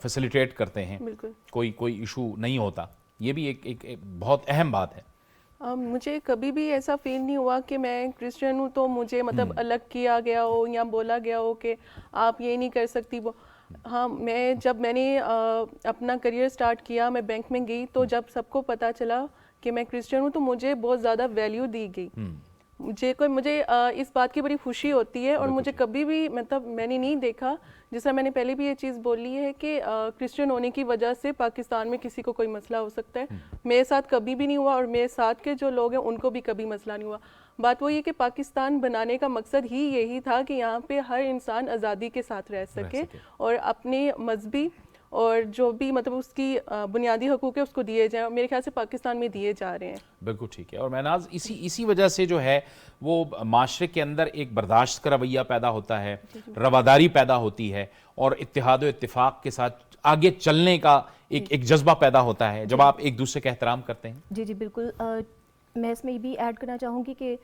فیسیلیٹیٹ کرتے ہیں، کوئی ایشو نہیں ہوتا. یہ بھی ایک بہت اہم بات ہے. مجھے کبھی بھی ایسا فیل نہیں ہوا کہ میں کرسچن ہوں تو مجھے مطلب الگ کیا گیا ہو یا بولا گیا ہو کہ آپ یہ نہیں کر سکتی. وہ ہاں، جب میں نے اپنا کریئر سٹارٹ کیا، میں بینک میں گئی، تو جب سب کو پتہ چلا کہ میں کرسچن ہوں تو مجھے بہت زیادہ ویلیو دی گئی. مجھے اس بات کی بڑی خوشی ہوتی ہے. اور مجھے کبھی بھی مطلب میں نے نہیں دیکھا، جس طرح میں نے پہلے بھی یہ چیز بولی ہے کہ کرسچن ہونے کی وجہ سے پاکستان میں کسی کو کوئی مسئلہ ہو سکتا ہے. میرے ساتھ کبھی بھی نہیں ہوا، اور میرے ساتھ کے جو لوگ ہیں ان کو بھی کبھی مسئلہ نہیں ہوا. بات وہی ہے کہ پاکستان بنانے کا مقصد ہی یہی تھا کہ یہاں پہ ہر انسان آزادی کے ساتھ رہ سکے، اور اپنے مذہبی اور جو بھی مطلب اس کی بنیادی حقوق ہے اس کو دیے جائیں. اور میرے خیال سے پاکستان میں دیے جا رہے ہیں. بالکل ٹھیک ہے. اور مہناز، اسی وجہ سے جو ہے وہ معاشرے کے اندر ایک برداشت کا رویہ پیدا ہوتا ہے، رواداری پیدا ہوتی ہے، اور اتحاد و اتفاق کے ساتھ آگے چلنے کا ایک جذبہ پیدا ہوتا ہے جب آپ ایک دوسرے کا احترام کرتے ہیں. جی بالکل. میں اس میں یہ بھی ایڈ کرنا چاہوں گی کہ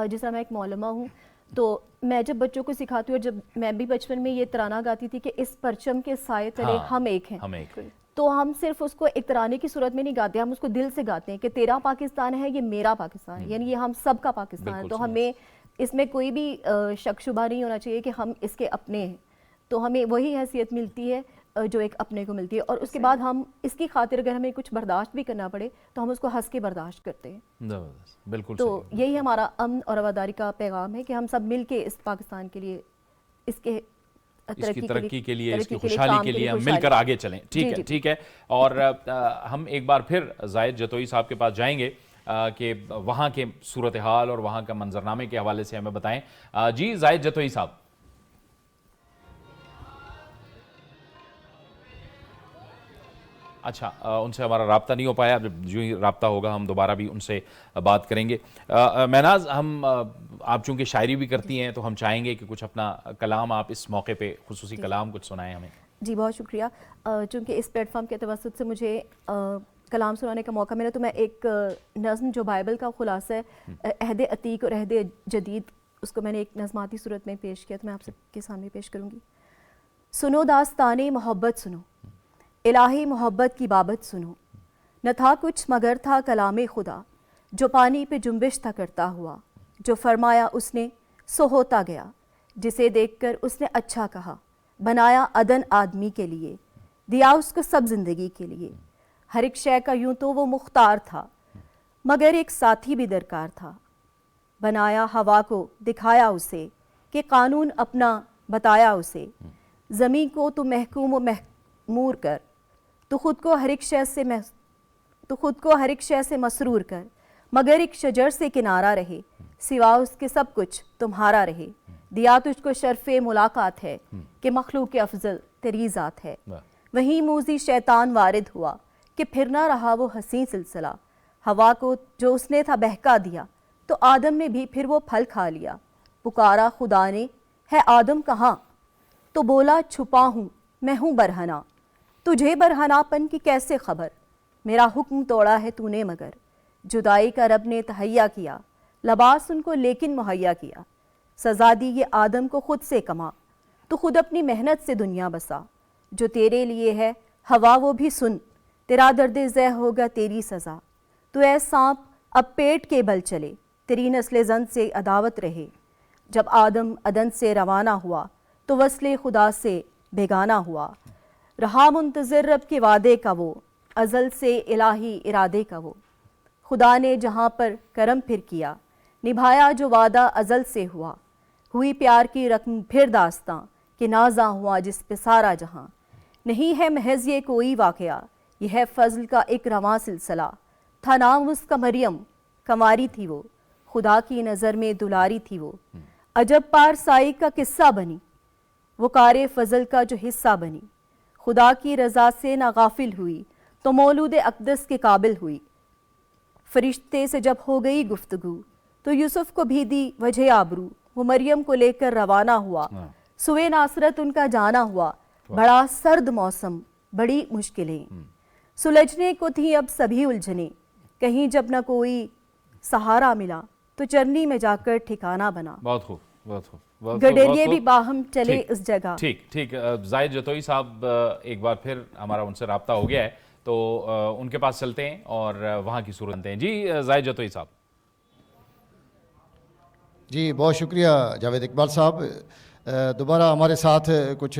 جس طرح میں ایک مولمہ ہوں، تو میں جب بچوں کو سکھاتی ہوں، اور جب میں بھی بچپن میں یہ ترانہ گاتی تھی کہ اس پرچم کے سائے تلے ہم ایک ہیں، تو ہم صرف اس کو ایک ترانے کی صورت میں نہیں گاتے، ہم اس کو دل سے گاتے ہیں کہ تیرا پاکستان ہے، یہ میرا پاکستان ہے، یعنی یہ ہم سب کا پاکستان ہے. تو ہمیں اس میں کوئی بھی شک شبہ نہیں ہونا چاہیے کہ ہم اس کے اپنے ہیں. تو ہمیں وہی حیثیت ملتی ہے جو ایک اپنے کو ملتی ہے. اور اس کے بعد ہم اس کی خاطر اگر ہمیں کچھ برداشت بھی کرنا پڑے تو ہم اس کو ہنس کے برداشت کرتے ہیں. بالکل. تو یہی ہمارا امن اور رواداری کا پیغام ہے کہ ہم سب مل کے اس پاکستان کے لیے، اس کے ترقی کے لیے، اس کی خوشحالی کے لیے ہم مل کر آگے چلیں. ٹھیک ہے. اور ہم ایک بار پھر زاہد جتوئی صاحب کے پاس جائیں گے کہ وہاں کے صورتحال اور وہاں کا منظرنامے کے حوالے سے ہمیں بتائیں. جی زاہد جتوئی صاحب. اچھا، ان سے ہمارا رابطہ نہیں ہو پایا. جو ہی رابطہ ہوگا ہم دوبارہ بھی ان سے بات کریں گے. مہناز، آپ چونکہ شاعری بھی کرتی ہیں تو ہم چاہیں گے کہ کچھ اپنا کلام آپ اس موقع پہ خصوصی کلام کچھ سنائیں ہمیں. جی بہت شکریہ. چونکہ اس پلیٹ فارم کے توسط سے مجھے کلام سنانے کا موقع ملا، تو میں ایک نظم جو بائبل کا خلاصہ ہے، عہد عتیق اور عہد جدید، اس کو میں نے ایک نظماتی صورت میں پیش کیا، تو میں آپ سب کے سامنے پیش کروں گی. سنو داستان محبت، سنو الہی محبت کی بابت، سنو نہ تھا کچھ مگر تھا کلام خدا، جو پانی پہ جنبش تھا کرتا ہوا، جو فرمایا اس نے سو ہوتا گیا، جسے دیکھ کر اس نے اچھا کہا، بنایا عدن آدمی کے لیے، دیا اس کو سب زندگی کے لیے. ہر ایک شے کا یوں تو وہ مختار تھا مگر ایک ساتھی بھی درکار تھا. بنایا ہوا کو دکھایا اسے کہ قانون اپنا بتایا اسے. زمین کو تو محکوم و محمور کر تو خود کو ہر ایک شے سے مسرور کر مگر ایک شجر سے کنارہ رہے سوا اس کے سب کچھ تمہارا رہے. دیا تجھ کو شرف ملاقات ہے کہ مخلوق افضل تیری ذات ہے. وہیں موذی شیطان وارد ہوا کہ پھر نہ رہا وہ حسین سلسلہ. ہوا کو جو اس نے تھا بہکا دیا تو آدم نے بھی پھر وہ پھل کھا لیا. پکارا خدا نے ہے آدم کہاں تو بولا چھپا ہوں میں ہوں برہنہ. تجھے برہنہ پن کی کیسے خبر میرا حکم توڑا ہے تو نے مگر. جدائی کا رب نے تہیا کیا لباس ان کو لیکن مہیا کیا. سزا دی یہ آدم کو خود سے کما تو خود اپنی محنت سے دنیا بسا. جو تیرے لیے ہے ہوا وہ بھی سن تیرا درد ذہ ہوگا تیری سزا. تو اے سانپ اب پیٹ کے بل چلے تیری نسل زن سے عداوت رہے. جب آدم عدن سے روانہ ہوا تو وصل خدا سے بیگانہ ہوا. رہا منتظر رب کے وعدے کا وہ ازل سے الہی ارادے کا وہ. خدا نے جہاں پر کرم پھر کیا نبھایا جو وعدہ ازل سے ہوا. ہوئی پیار کی رقم پھر داستاں کہ نازاں ہوا جس پہ سارا جہاں. نہیں ہے محض یہ کوئی واقعہ یہ ہے فضل کا ایک رواں سلسلہ. تھا نام اس کا مریم کنواری تھی وہ خدا کی نظر میں دلاری تھی وہ. عجب پارسائی کا قصہ بنی وہ کار فضل کا جو حصہ بنی. خدا کی رضا سے نہ غافل ہوئی تو مولود اقدس کے قابل ہوئی. فرشتے سے جب ہو گئی گفتگو تو یوسف کو بھی دی وجہ آبرو. وہ مریم کو لے کر روانہ ہوا سوئے ناصرت ان کا جانا ہوا. بڑا سرد موسم بڑی مشکلیں سلجھنے کو تھی اب سبھی الجھنے. کہیں جب نہ کوئی سہارا ملا تو چرنی میں جا کر ٹھکانہ بنا. بہت خوب بہت خوب. گڈریے بھی باہم چلے اس جگہ. ٹھیک زاہد جتوئی صاحب ایک بار پھر ہمارا ان سے رابطہ ہو گیا ہے تو ان کے پاس چلتے ہیں اور وہاں کی صورت ہیں. جی زاہد جتوئی صاحب. جی بہت شکریہ جاوید اقبال صاحب. دوبارہ ہمارے ساتھ کچھ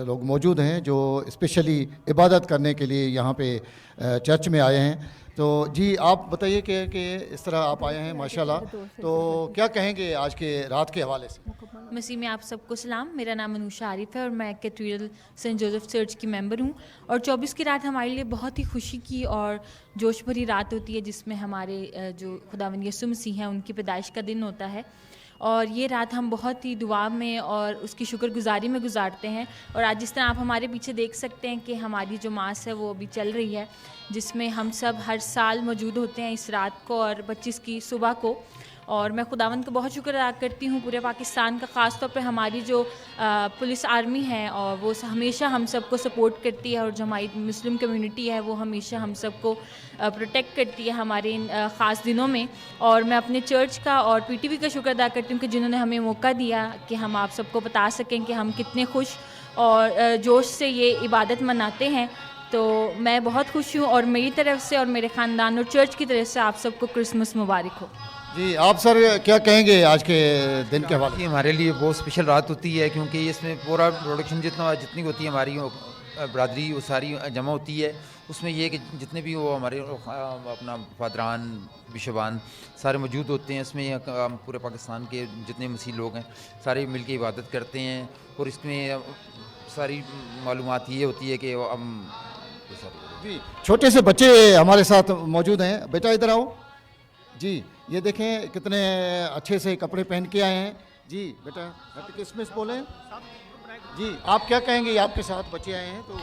لوگ موجود ہیں جو اسپیشلی عبادت کرنے کے لیے یہاں پہ چرچ میں آئے ہیں. تو جی آپ بتائیے کہ اس طرح آپ آئے ہیں ماشاءاللہ تو کیا کہیں گے آج کے رات کے حوالے سے؟ مسیح میں آپ سب کو سلام. میرا نام انوشا عارف ہے اور میں کیتھیڈرل سینٹ جوزف چرچ کی ممبر ہوں. اور 24 کی رات ہمارے لیے بہت ہی خوشی کی اور جوش بھری رات ہوتی ہے جس میں ہمارے جو خداوند یسوع مسیح ہیں ان کی پیدائش کا دن ہوتا ہے. اور یہ رات ہم بہت ہی دعا میں اور اس کی شکر گزاری میں گزارتے ہیں. اور آج جس طرح آپ ہمارے پیچھے دیکھ سکتے ہیں کہ ہماری جو ماس ہے وہ ابھی چل رہی ہے جس میں ہم سب ہر سال موجود ہوتے ہیں اس رات کو اور 25 کی صبح کو. اور میں خداوند کا بہت شکر ادا کرتی ہوں پورے پاکستان کا, خاص طور پہ ہماری جو پولیس آرمی ہے اور وہ ہمیشہ ہم سب کو سپورٹ کرتی ہے اور جو ہماری مسلم کمیونٹی ہے وہ ہمیشہ ہم سب کو پروٹیکٹ کرتی ہے ہمارے ان خاص دنوں میں. اور میں اپنے چرچ کا اور پی ٹی وی کا شکر ادا کرتی ہوں کہ جنہوں نے ہمیں موقع دیا کہ ہم آپ سب کو بتا سکیں کہ ہم کتنے خوش اور جوش سے یہ عبادت مناتے ہیں. تو میں بہت خوش ہوں اور میری طرف سے اور میرے خاندان اور چرچ کی طرف سے آپ سب کو کرسمس مبارک ہو. جی آپ سر کیا کہیں گے آج کے دن کے حوالے؟ ہمارے لیے بہت اسپیشل رات ہوتی ہے کیونکہ اس میں پورا پروڈکشن جتنی ہوتی ہے ہماری برادری وہ ساری جمع ہوتی ہے. اس میں یہ کہ جتنے بھی وہ ہمارے اپنا فادران بشبان سارے موجود ہوتے ہیں. اس میں پورے پاکستان کے جتنے مسیح لوگ ہیں سارے مل کے عبادت کرتے ہیں. اور اس میں ساری معلومات یہ ہوتی ہے کہ ہم جی چھوٹے سے بچے ہمارے ساتھ موجود ہیں. بیٹا ادھر آؤ. جی یہ دیکھیں کتنے اچھے سے کپڑے پہن کے آئے ہیں. جی بیٹا ہیپی کرسمس بولیں. جی آپ کیا کہیں گے؟ آپ کے ساتھ بچے آئے ہیں تو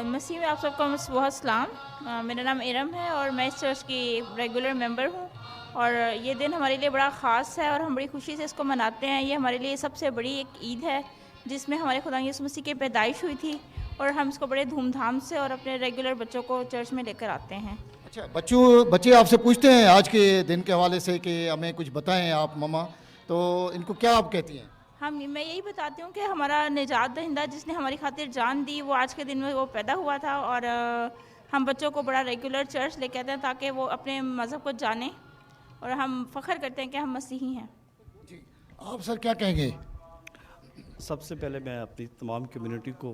مسیح میں آپ سب کو بہت سلام. میرا نام ارم ہے اور میں اس چرچ کی ریگولر ممبر ہوں. اور یہ دن ہمارے لیے بڑا خاص ہے اور ہم بڑی خوشی سے اس کو مناتے ہیں. یہ ہمارے لیے سب سے بڑی ایک عید ہے جس میں ہمارے خدا یسوع مسیح کی پیدائش ہوئی تھی اور ہم اس کو بڑے دھوم دھام سے اور اپنے ریگولر بچوں کو چرچ میں لے کر آتے ہیں. اچھا بچے آپ سے پوچھتے ہیں آج کے دن کے حوالے سے کہ ہمیں کچھ بتائیں آپ ماما, تو ان کو کیا آپ کہتی ہیں؟ میں یہی بتاتی ہوں کہ ہمارا نجات دہندہ جس نے ہماری خاطر جان دی وہ آج کے دن میں وہ پیدا ہوا تھا. اور ہم بچوں کو بڑا ریگولر چرچ لے کے آتے ہیں تاکہ وہ اپنے مذہب کو جانیں اور ہم فخر کرتے ہیں کہ ہم مسیحی ہیں. جی آپ سر کیا کہیں گے؟ سب سے پہلے میں اپنی تمام کمیونٹی کو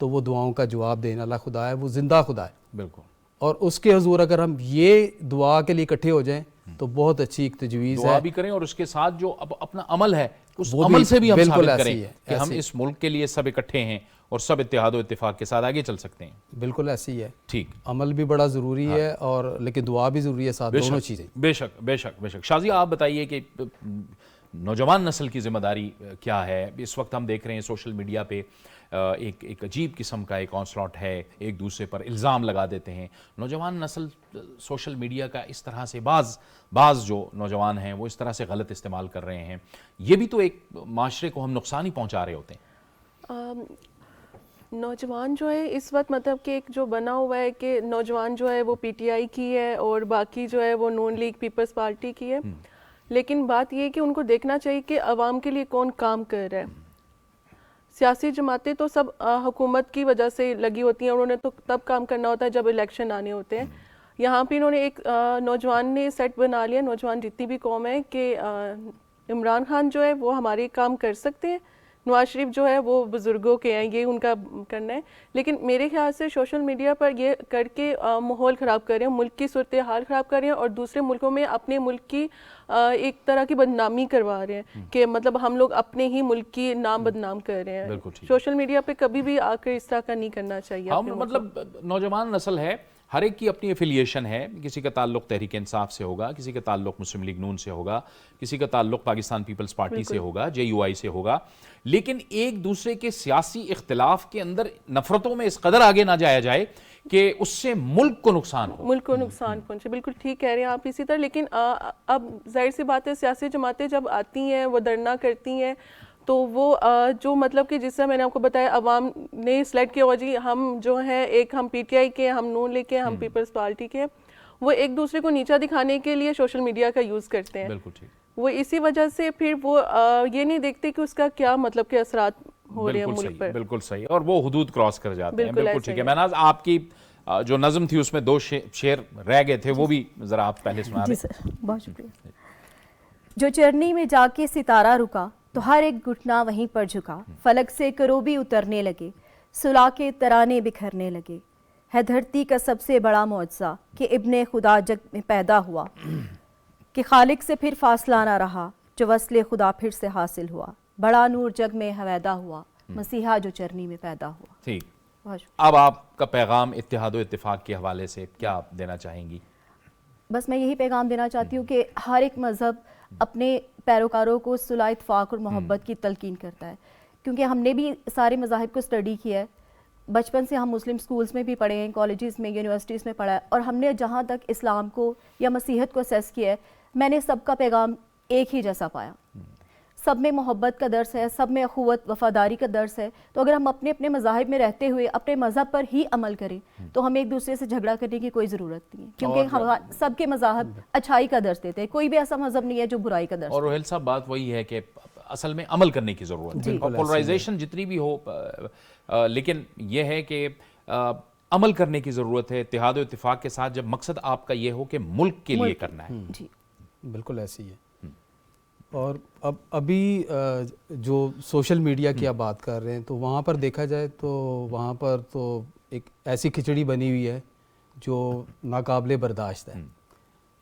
تو وہ دعاؤں کا جواب دینے والا خدا ہے, وہ زندہ خدا ہے. بالکل. اور اس کے حضور اگر ہم یہ دعا کے لیے اکٹھے ہو جائیں تو بہت اچھی ایک تجویز ہے. دعا بھی کریں اور اس کے ساتھ جو اپنا عمل ہے اس عمل سے بھی ہم ثابت کریں کہ ہم اس ملک کے لیے سب اکٹھے ہیں اور سب اتحاد و اتفاق کے ساتھ آگے چل سکتے ہیں. بالکل ایسی ہے. ٹھیک. عمل بھی بڑا ضروری ہے اور لیکن دعا بھی ضروری ہے ساتھ, دونوں چیزیں. بے شک بے شک بے شک. شاذیہ آپ بتائیے کہ نوجوان نسل کی ذمہ داری کیا ہے؟ اس وقت ہم دیکھ رہے ہیں سوشل میڈیا پہ ایک عجیب قسم کا ایک آنسلاٹ ہے, ایک دوسرے پر الزام لگا دیتے ہیں. نوجوان نسل سوشل میڈیا کا اس طرح سے بعض جو نوجوان ہیں وہ اس طرح سے غلط استعمال کر رہے ہیں, یہ بھی تو ایک معاشرے کو ہم نقصان ہی پہنچا رہے ہوتے ہیں. نوجوان جو ہے اس وقت مطلب کہ ایک جو بنا ہوا ہے کہ نوجوان جو ہے وہ پی ٹی آئی کی ہے اور باقی جو ہے وہ نون لیگ پیپلز پارٹی کی ہے, لیکن بات یہ ہے کہ ان کو دیکھنا چاہیے کہ عوام کے لیے کون کام کر رہا ہے. سیاسی جماعتیں تو سب حکومت کی وجہ سے لگی ہوتی ہیں اور انہیں تو تب کام کرنا ہوتا ہے جب الیکشن آنے ہوتے ہیں. یہاں پہ انہوں نے ایک نوجوان نے سیٹ بنا لیا, نوجوان جتنی بھی قوم ہے, کہ عمران خان جو ہے وہ ہمارے کام کر سکتے ہیں, نواز شریف جو ہے وہ بزرگوں کے ہیں, یہ ان کا کرنا ہے. لیکن میرے خیال سے سوشل میڈیا پر یہ کر کے ماحول خراب کر رہے ہیں, ملک کی صورتحال خراب کر رہے ہیں اور دوسرے ملکوں میں اپنے ملک کی ایک طرح کی بدنامی کروا رہے ہیں کہ مطلب ہم لوگ اپنے ہی ملک کی نام بدنام کر رہے ہیں. سوشل میڈیا پہ کبھی بھی آ کر اس طرح کا نہیں کرنا چاہیے. مطلب نوجوان نسل ہے, ہر ایک کی اپنی افیلیشن ہے, کسی کا تعلق تحریک انصاف سے ہوگا, کسی کا تعلق مسلم لیگ نون سے ہوگا, کسی کا تعلق پاکستان پیپلز پارٹی سے ہوگا, جے یو آئی سے ہوگا, لیکن ایک دوسرے کے سیاسی اختلاف کے اندر نفرتوں میں اس قدر آگے نہ جایا جائے کہ اس سے ملک کو نقصان ہو. ملک کو نقصان پہنچے, بالکل ٹھیک کہہ رہے ہیں آپ اسی طرح. لیکن اب ظاہر سی بات ہے سیاسی جماعتیں جب آتی ہیں وہ دھرنا کرتی ہیں تو وہ جو مطلب کہ جس سے میں نے آپ کو بتایا عوام نے سلیکٹ کیا ہوا جی ہم جو ہیں ایک ہم پی ٹی آئی کے, ہم نون لیگ کے, ہم پیپلز پارٹی کے, وہ ایک دوسرے کو نیچا دکھانے کے لیے سوشل میڈیا کا یوز کرتے ہیں. بالکل ٹھیک. وہ اسی وجہ سے پھر وہ یہ نہیں دیکھتے کہ اس کا کیا مطلب کہ اثرات ہو رہے ہیں ملک پر. بالکل صحیح, اور وہ حدود کراس کر جاتے ہیں. بالکل ٹھیک ہے. مہناز آپ کی جو نظم تھی اس میں 2 شعر رہ گئے تھے, وہ بھی ذرا آپ پہلے سنا دیں. جی سر, بہت شکریہ. جو چرنی میں جا کے ستارہ رکا تو ہر ایک گھٹنا وہیں پر جھکا, فلک سے کروبی اترنے لگے, سلا کے ترانے بکھرنے لگے, ہے دھرتی کا سب سے بڑا معجزہ کہ ابن خدا جگ میں پیدا ہوا, کہ خالق سے پھر فاصلہ نہ رہا, جو وصل خدا پھر سے حاصل ہوا, بڑا نور جگ میں حویدا ہوا, مسیحا جو چرنی میں پیدا ہوا. ٹھیک. اب آپ کا پیغام اتحاد و اتفاق کے حوالے سے کیا دینا چاہیں گی؟ بس میں یہی پیغام دینا چاہتی ہوں کہ ہر ایک مذہب اپنے پیروکاروں کو صلح اتفاق اور محبت کی تلقین کرتا ہے, کیونکہ ہم نے بھی سارے مذاہب کو اسٹڈی کیا ہے. بچپن سے ہم مسلم سکولز میں بھی پڑھے ہیں, کالجز میں, یونیورسٹیز میں پڑھا ہے, اور ہم نے جہاں تک اسلام کو یا مسیحیت کو اسیس کیا ہے, میں نے سب کا پیغام ایک ہی جیسا پایا. سب میں محبت کا درس ہے, سب میں اخوت وفاداری کا درس ہے. تو اگر ہم اپنے اپنے مذاہب میں رہتے ہوئے اپنے مذہب پر ہی عمل کریں تو ہمیں ایک دوسرے سے جھگڑا کرنے کی کوئی ضرورت نہیں ہے, کیونکہ سب کے مذاہب اچھائی کا درس دیتے ہیں, کوئی بھی ایسا مذہب نہیں ہے جو برائی کا درس. اور روہیل صاحب بات وہی ہے کہ اصل میں عمل کرنے کی ضرورت ہے, اور پولرائزیشن جتنی بھی ہو, لیکن یہ ہے کہ عمل کرنے کی ضرورت ہے اتحاد و اتفاق کے ساتھ, جب مقصد آپ کا یہ ہو کہ ملک کے لیے کرنا ہے. جی بالکل ایسی ہے. اور ابھی جو سوشل میڈیا کی آپ بات کر رہے ہیں تو وہاں پر دیکھا جائے تو وہاں پر تو ایک ایسی کھچڑی بنی ہوئی ہے جو ناقابل برداشت ہے,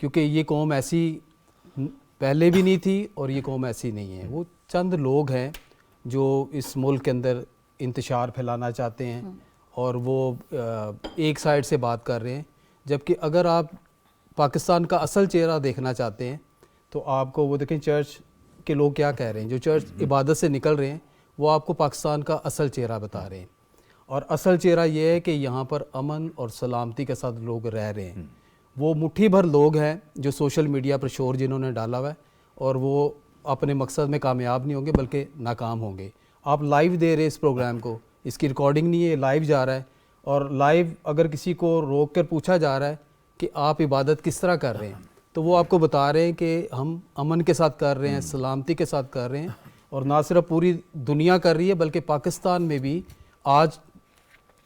کیونکہ یہ قوم ایسی پہلے بھی نہیں تھی اور یہ قوم ایسی نہیں ہے. وہ چند لوگ ہیں جو اس ملک کے اندر انتشار پھیلانا چاہتے ہیں اور وہ ایک سائڈ سے بات کر رہے ہیں, جبکہ اگر آپ پاکستان کا اصل چہرہ دیکھنا چاہتے ہیں تو آپ کو وہ دیکھیں چرچ کے لوگ کیا کہہ رہے ہیں. جو چرچ عبادت سے نکل رہے ہیں وہ آپ کو پاکستان کا اصل چہرہ بتا رہے ہیں, اور اصل چہرہ یہ ہے کہ یہاں پر امن اور سلامتی کے ساتھ لوگ رہ رہے ہیں. وہ مٹھی بھر لوگ ہیں جو سوشل میڈیا پر شور جنہوں نے ڈالا ہوا ہے, اور وہ اپنے مقصد میں کامیاب نہیں ہوں گے بلکہ ناکام ہوں گے. آپ لائیو دے رہے ہیں اس پروگرام کو, اس کی ریکارڈنگ نہیں ہے, لائیو جا رہا ہے, اور لائیو اگر کسی کو روک کر پوچھا جا رہا ہے کہ آپ عبادت کس طرح کر رہے ہیں تو وہ آپ کو بتا رہے ہیں کہ ہم امن کے ساتھ کر رہے ہیں, سلامتی کے ساتھ کر رہے ہیں. اور نہ صرف پوری دنیا کر رہی ہے بلکہ پاکستان میں بھی آج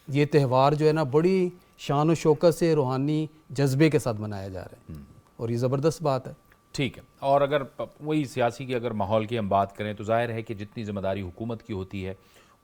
یہ تہوار جو ہے نا بڑی شان و شوکت سے روحانی جذبے کے ساتھ منایا جا رہا ہے, اور یہ زبردست بات ہے. ٹھیک ہے. اور اگر وہی سیاسی کی اگر ماحول کی ہم بات کریں تو ظاہر ہے کہ جتنی ذمہ داری حکومت کی ہوتی ہے